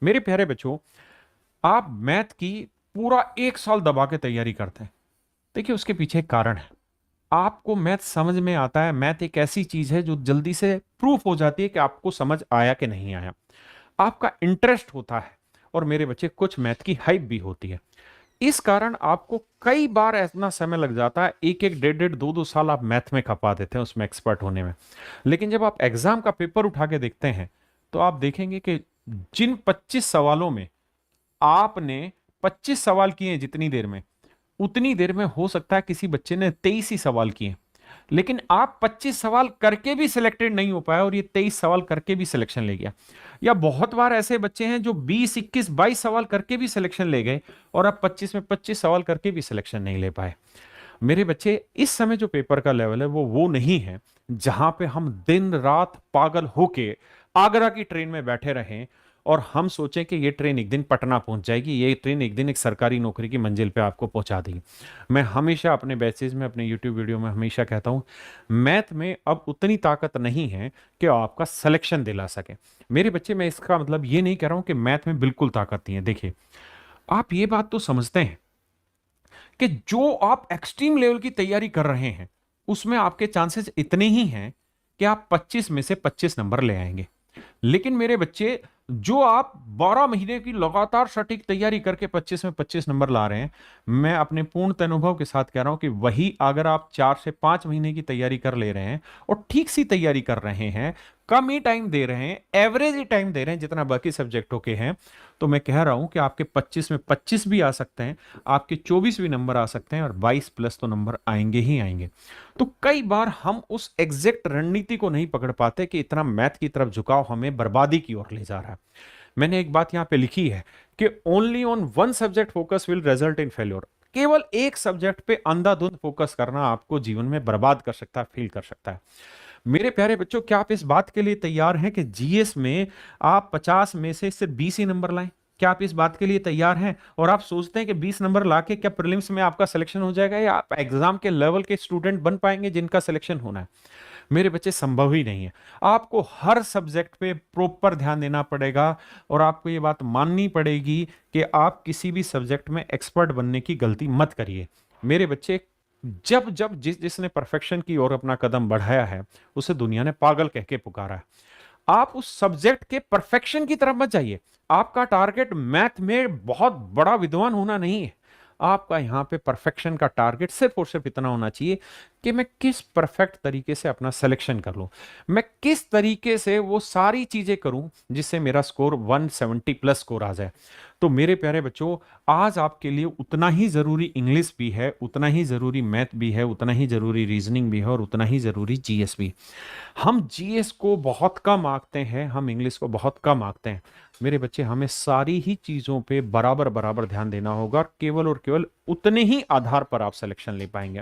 मेरे प्यारे बच्चों, आप मैथ की पूरा 1 साल दबा के तैयारी करते हैं। देखिए, उसके पीछे एक कारण है। आपको मैथ समझ में आता है। मैथ एक ऐसी चीज है जो जल्दी से प्रूफ हो जाती है कि आपको समझ आया कि नहीं आया। आपका इंटरेस्ट होता है। और मेरे बच्चे, कुछ मैथ की हाइप भी होती है। इस कारण आपको कई बार इतना समय लग जाता है, एक एक डेढ़ डेढ़ दो दो साल आप मैथ में खपा देते हैं उसमें एक्सपर्ट होने में। लेकिन जब आप एग्जाम का पेपर उठा के देखते हैं तो आप देखेंगे कि जिन 25 सवालों में आपने 25 सवाल किए हैं, जितनी देर में, उतनी देर में हो सकता है किसी बच्चे ने 23 ही सवाल किए। लेकिन आप 25 सवाल करके भी सिलेक्टेड नहीं हो पाए और ये 23 सवाल करके भी सिलेक्शन ले गया। या बहुत बार ऐसे बच्चे हैं जो 20 21 22 सवाल करके भी सिलेक्शन ले गए और आप 25 में 25 सवाल करके भी सिलेक्शन नहीं ले पाए। मेरे बच्चे, इस समय जो पेपर का लेवल है वो नहीं है जहां पे हम दिन रात पागल होके आगरा की ट्रेन में बैठे रहें और हम सोचें कि ये ट्रेन एक दिन पटना पहुंच जाएगी, ये ट्रेन एक दिन एक सरकारी नौकरी की मंजिल पे आपको पहुंचा देगी। मैं हमेशा अपने बैचेज में, अपने यूट्यूब वीडियो में हमेशा कहता हूं, मैथ में अब उतनी ताकत नहीं है कि आपका सिलेक्शन दिला सके। मेरे बच्चे, मैं इसका मतलब ये नहीं कह रहा हूं कि मैथ में बिल्कुल ताकत नहीं है। देखिए, आप ये बात तो समझते हैं कि जो आप एक्सट्रीम लेवल की तैयारी कर रहे हैं उसमें आपके चांसेस इतने ही हैं कि आप 25 में से 25 नंबर ले आएंगे। लेकिन मेरे बच्चे, जो आप 12 महीने की लगातार सटीक तैयारी करके 25 में 25 नंबर ला रहे हैं, मैं अपने पूर्ण अनुभव के साथ कह रहा हूं कि वही अगर आप 4 से 5 महीने की तैयारी कर ले रहे हैं और ठीक सी तैयारी कर रहे हैं, कम ही टाइम दे रहे हैं, एवरेज ही टाइम दे रहे हैं जितना बाकी सब्जेक्टों के हैं, तो मैं कह रहा हूं कि आपके 25 में 25 भी आ सकते हैं, आपके 24 भी नंबर आ सकते हैं और 22 प्लस तो नंबर आएंगे ही आएंगे। तो कई बार हम उस एग्जैक्ट रणनीति को नहीं पकड़ पाते कि इतना मैथ की तरफ झुकाव हमें बर्बादी की ओर ले जा रहा है। मैंने एक बात यहां पे लिखी है कि only on one subject focus will result in failure. केवल एक सब्जेक्ट पे अंधाधुंध फोकस करना आपको जीवन में बर्बाद कर सकता है, फेल कर सकता है। मेरे प्यारे बच्चों, क्या आप इस बात के लिए तैयार हैं कि जीएस में आप 50 में से सिर्फ 20 ही नंबर लाएं? क्या आप इस बात के लिए तैयार हैं? और आप सोचते हैं कि 20 नंबर लाके क्या प्रीलिम्स में आपका सिलेक्शन हो जाएगा या आप एग्जाम के लेवल के स्टूडेंट बन पाएंगे जिनका सिलेक्शन होना है? मेरे बच्चे, संभव ही नहीं है। आपको हर सब्जेक्ट पे प्रॉपर ध्यान देना पड़ेगा और आपको ये बात माननी पड़ेगी कि आप किसी भी सब्जेक्ट में एक्सपर्ट बनने की गलती मत करिए। मेरे बच्चे, जब जब जिसने परफेक्शन की ओर अपना कदम बढ़ाया है उसे दुनिया ने पागल कह के पुकारा है। आप उस सब्जेक्ट के परफेक्शन की तरफ मत जाइए। आपका टारगेट मैथ में बहुत बड़ा विद्वान होना नहीं है। आपका यहां पे परफेक्शन का टारगेट सिर्फ और सिर्फ इतना होना चाहिए कि मैं किस परफेक्ट तरीके से अपना सिलेक्शन कर लूं, मैं किस तरीके से वो सारी चीजें करूं जिससे मेरा स्कोर 170 प्लस स्कोर आ जाए। तो मेरे प्यारे बच्चों, आज आपके लिए उतना ही जरूरी इंग्लिश भी है, उतना ही जरूरी मैथ भी है, उतना ही जरूरी रीजनिंग भी है और उतना ही जरूरी जीएस भी। हम जीएस को बहुत कम आंकते हैं, हम इंग्लिश को बहुत कम आंकते हैं। मेरे बच्चे, हमें सारी ही चीजों पे बराबर बराबर ध्यान देना होगा और केवल उतने ही आधार पर आप सिलेक्शन ले पाएंगे।